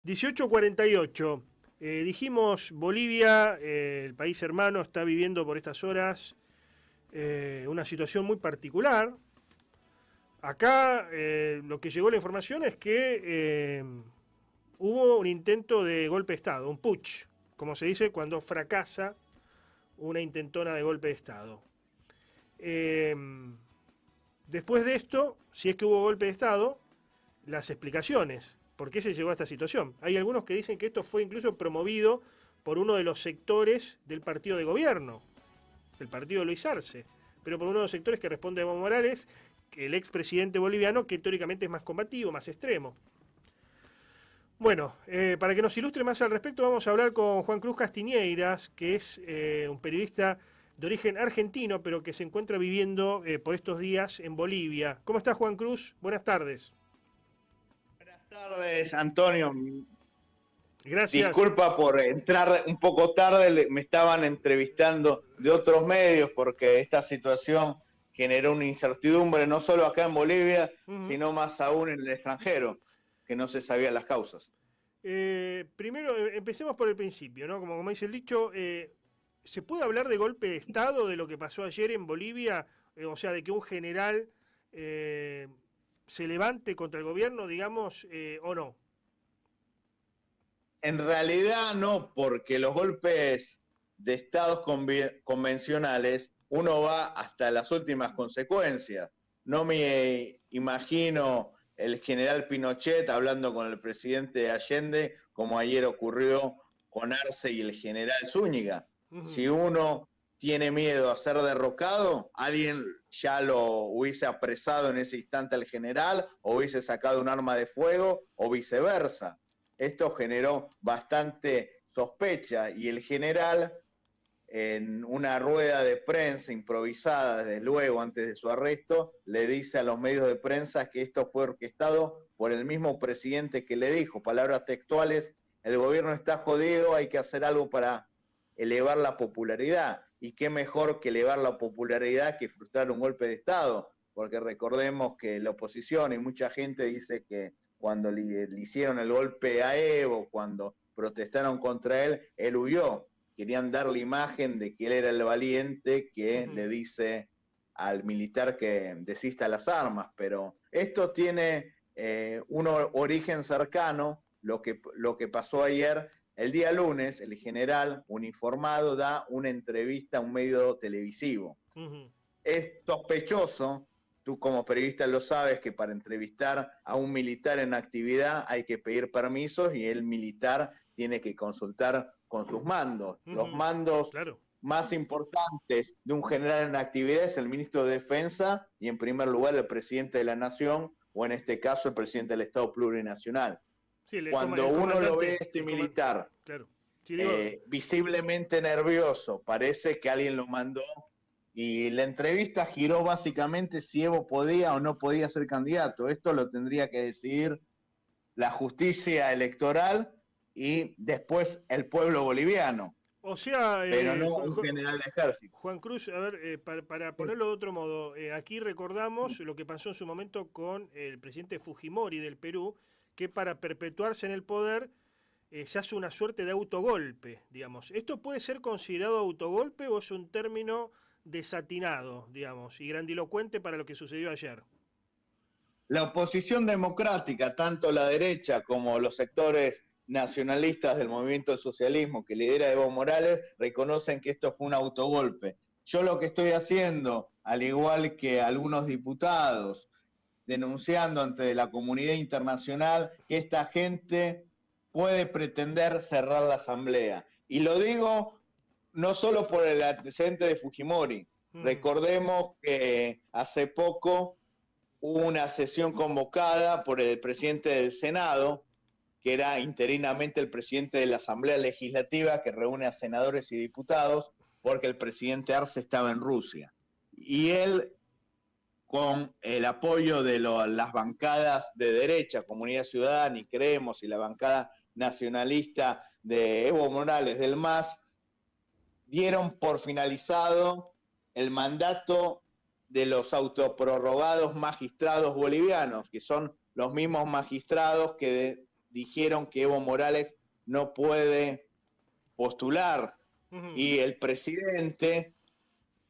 18:48. Dijimos, Bolivia, el país hermano, está viviendo por estas horas una situación muy particular. Acá lo que llegó la información es que hubo un intento de golpe de Estado, un putsch, como se dice cuando fracasa una intentona de golpe de Estado. Eh, Después de esto, si es que hubo golpe de Estado, las explicaciones. ¿Por qué se llegó a esta situación? Hay algunos que dicen que esto fue incluso promovido por uno de los sectores del partido de gobierno, el partido de Luis Arce, pero por uno de los sectores que responde a Evo Morales, el expresidente boliviano, que teóricamente es más combativo, más extremo. Bueno, para que nos ilustre más al respecto, vamos a hablar con Juan Cruz Castiñeiras, que es un periodista de origen argentino, pero que se encuentra viviendo por estos días en Bolivia. ¿Cómo estás, Juan Cruz? Buenas tardes. Buenas tardes, Antonio. Gracias. Disculpa por entrar un poco tarde, me estaban entrevistando de otros medios porque esta situación generó una incertidumbre no solo acá en Bolivia, sino más aún en el extranjero, que no se sabían las causas. Primero, empecemos por el principio, ¿no? Como dice el dicho, ¿se puede hablar de golpe de Estado de lo que pasó ayer en Bolivia? O sea, de que un general se levante contra el gobierno, digamos, o no. En realidad no, porque los golpes de estados convencionales uno va hasta las últimas consecuencias. No me imagino el general Pinochet hablando con el presidente Allende, como ayer ocurrió con Arce y el general Zúñiga. Si uno tiene miedo a ser derrocado, alguien ya lo hubiese apresado en ese instante al general, o hubiese sacado un arma de fuego, o viceversa. Esto generó bastante sospecha y el general, en una rueda de prensa improvisada, desde luego antes de su arresto, le dice a los medios de prensa que esto fue orquestado por el mismo presidente que le dijo, palabras textuales, el gobierno está jodido, hay que hacer algo para elevar la popularidad. Y qué mejor que elevar la popularidad que frustrar un golpe de Estado, porque recordemos que la oposición y mucha gente dice que cuando le hicieron el golpe a Evo, cuando protestaron contra él huyó. Querían dar la imagen de que él era el valiente que le dice al militar que desista las armas, pero esto tiene un origen cercano. Lo que pasó ayer, el día lunes, el general uniformado da una entrevista a un medio televisivo. Es sospechoso, tú como periodista lo sabes, que para entrevistar a un militar en actividad hay que pedir permisos y el militar tiene que consultar con sus mandos. Los mandos más importantes de un general en actividad es el ministro de Defensa y en primer lugar el presidente de la Nación, o en este caso el presidente del Estado Plurinacional. Sí, cuando uno lo ve militar visiblemente nervioso, parece que alguien lo mandó, y la entrevista giró básicamente si Evo podía o no podía ser candidato. Esto lo tendría que decidir la justicia electoral y después el pueblo boliviano. O sea, pero no un general de ejército. Juan Cruz, a ver, para ponerlo de otro modo, aquí recordamos lo que pasó en su momento con el presidente Fujimori del Perú, que para perpetuarse en el poder se hace una suerte de autogolpe, digamos. ¿Esto puede ser considerado autogolpe o es un término desatinado, digamos, y grandilocuente para lo que sucedió ayer? La oposición democrática, tanto la derecha como los sectores nacionalistas del movimiento del socialismo que lidera Evo Morales, reconocen que esto fue un autogolpe. Yo lo que estoy haciendo, al igual que algunos diputados, denunciando ante la comunidad internacional que esta gente puede pretender cerrar la asamblea. Y lo digo no solo por el antecedente de Fujimori. Recordemos que hace poco hubo una sesión convocada por el presidente del Senado, que era interinamente el presidente de la Asamblea Legislativa, que reúne a senadores y diputados, porque el presidente Arce estaba en Rusia. Y él, con el apoyo de las bancadas de derecha, Comunidad Ciudadana y Creemos, y la bancada nacionalista de Evo Morales del MAS, dieron por finalizado el mandato de los autoprorrogados magistrados bolivianos, que son los mismos magistrados que dijeron que Evo Morales no puede postular y el presidente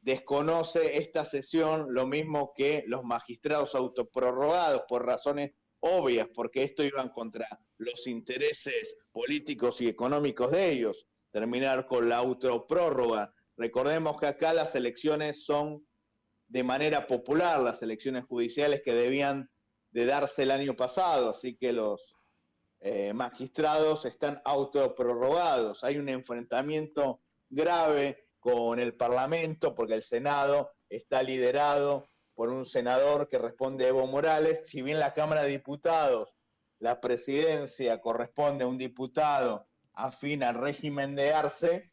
desconoce esta sesión, lo mismo que los magistrados autoprorrogados por razones obvias, porque esto iban contra los intereses políticos y económicos de ellos, terminar con la autoprórroga. Recordemos que acá las elecciones son de manera popular, las elecciones judiciales que debían de darse el año pasado, así que los magistrados están autoprorrogados. Hay un enfrentamiento grave con el Parlamento porque el Senado está liderado por un senador que responde a Evo Morales. Si bien la Cámara de Diputados, la presidencia corresponde a un diputado afín al régimen de Arce,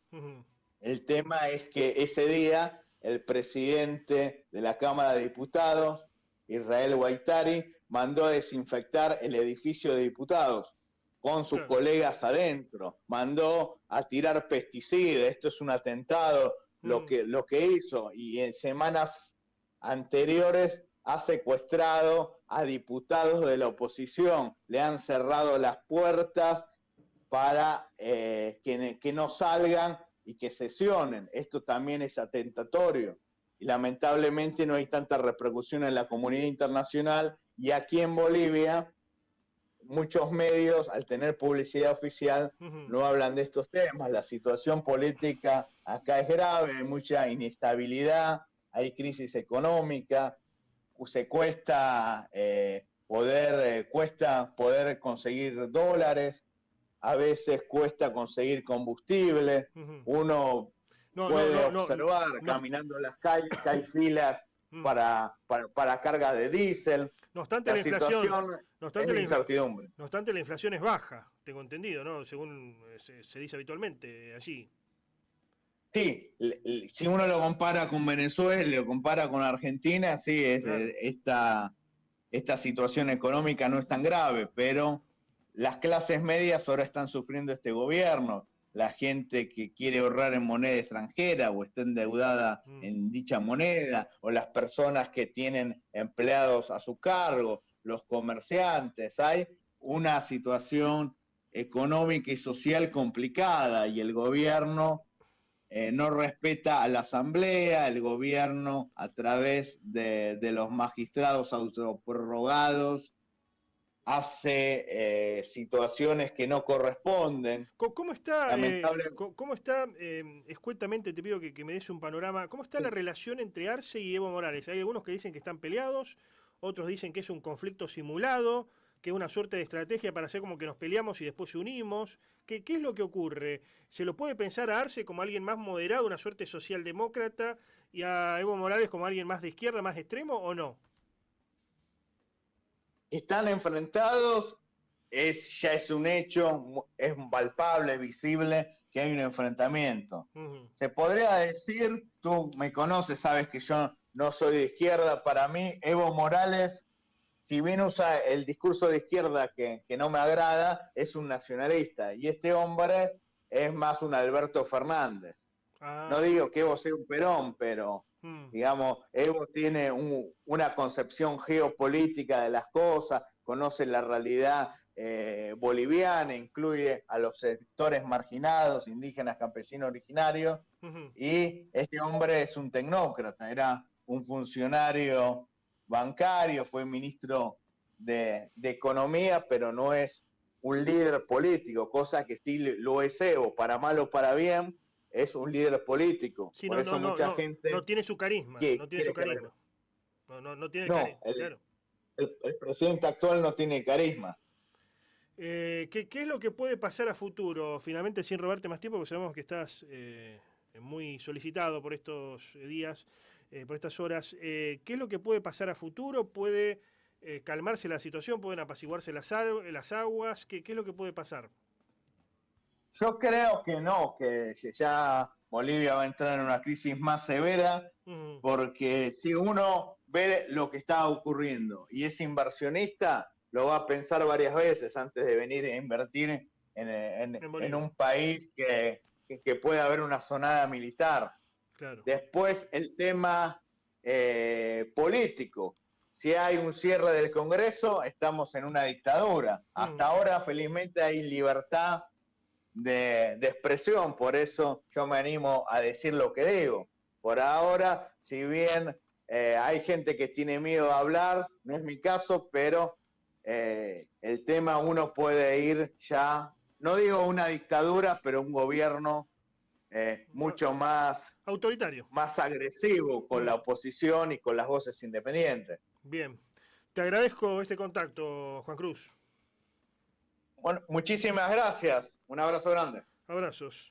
el tema es que ese día el presidente de la Cámara de Diputados, Israel Guaitari, mandó a desinfectar el edificio de diputados con sus colegas adentro, mandó a tirar pesticidas. Esto es un atentado lo que hizo, y en semanas anteriores ha secuestrado a diputados de la oposición, le han cerrado las puertas para que no salgan y que sesionen. Esto también es atentatorio y lamentablemente no hay tanta repercusión en la comunidad internacional, y aquí en Bolivia muchos medios, al tener publicidad oficial, no hablan de estos temas. La situación política acá es grave, hay mucha inestabilidad, hay crisis económica, cuesta poder conseguir dólares, a veces cuesta conseguir combustible. Uno puede observar caminando en las calles que hay filas para carga de diésel. No obstante, la inflación, incertidumbre. No obstante, la inflación es baja, tengo entendido, ¿no? Según se dice habitualmente allí. Sí, si uno lo compara con Venezuela, lo compara con Argentina, sí, claro. Esta situación económica no es tan grave, pero las clases medias ahora están sufriendo este gobierno. La gente que quiere ahorrar en moneda extranjera o está endeudada en dicha moneda, o las personas que tienen empleados a su cargo, los comerciantes. Hay una situación económica y social complicada y el gobierno no respeta a la asamblea, el gobierno a través de los magistrados autoprorrogados hace situaciones que no corresponden. ¿Cómo está, escuetamente te pido que me des un panorama, cómo está la relación entre Arce y Evo Morales? Hay algunos que dicen que están peleados, otros dicen que es un conflicto simulado, que es una suerte de estrategia para hacer como que nos peleamos y después se unimos. ¿Qué es lo que ocurre? ¿Se lo puede pensar a Arce como alguien más moderado, una suerte socialdemócrata, y a Evo Morales como alguien más de izquierda, más extremo, o no? Están enfrentados, ya es un hecho, es palpable, visible que hay un enfrentamiento. Se podría decir, tú me conoces, sabes que yo no soy de izquierda. Para mí, Evo Morales, si bien usa el discurso de izquierda que no me agrada, es un nacionalista. Y este hombre es más un Alberto Fernández. No digo que Evo sea un Perón, pero digamos, Evo tiene una concepción geopolítica de las cosas, conoce la realidad boliviana, incluye a los sectores marginados, indígenas, campesinos, originarios, y este hombre es un tecnócrata, era un funcionario bancario, fue ministro de Economía, pero no es un líder político, cosa que sí lo es Evo, para mal o para bien. Es un líder político. Sí, por eso mucha gente no tiene su carisma. No tiene su carisma. No tiene carisma. Claro. El presidente actual no tiene carisma. ¿Qué es lo que puede pasar a futuro? Finalmente, sin robarte más tiempo, porque sabemos que estás muy solicitado por estos días, por estas horas. ¿Qué es lo que puede pasar a futuro? ¿Puede calmarse la situación? ¿Pueden apaciguarse las aguas? ¿Qué es lo que puede pasar? Yo creo que no, que ya Bolivia va a entrar en una crisis más severa, porque si uno ve lo que está ocurriendo y es inversionista, lo va a pensar varias veces antes de venir a invertir en un país que pueda haber una zonada militar. Claro. Después el tema político. si hay un cierre del Congreso, estamos en una dictadura. Hasta ahora, felizmente, hay libertad de expresión, por eso yo me animo a decir lo que digo. Por ahora, si bien hay gente que tiene miedo a hablar, no es mi caso, pero el tema uno puede ir ya, no digo una dictadura, pero un gobierno mucho más autoritario, más agresivo con la oposición y con las voces independientes. Bien, te agradezco este contacto, Juan Cruz. Bueno, muchísimas gracias. Un abrazo grande. Abrazos.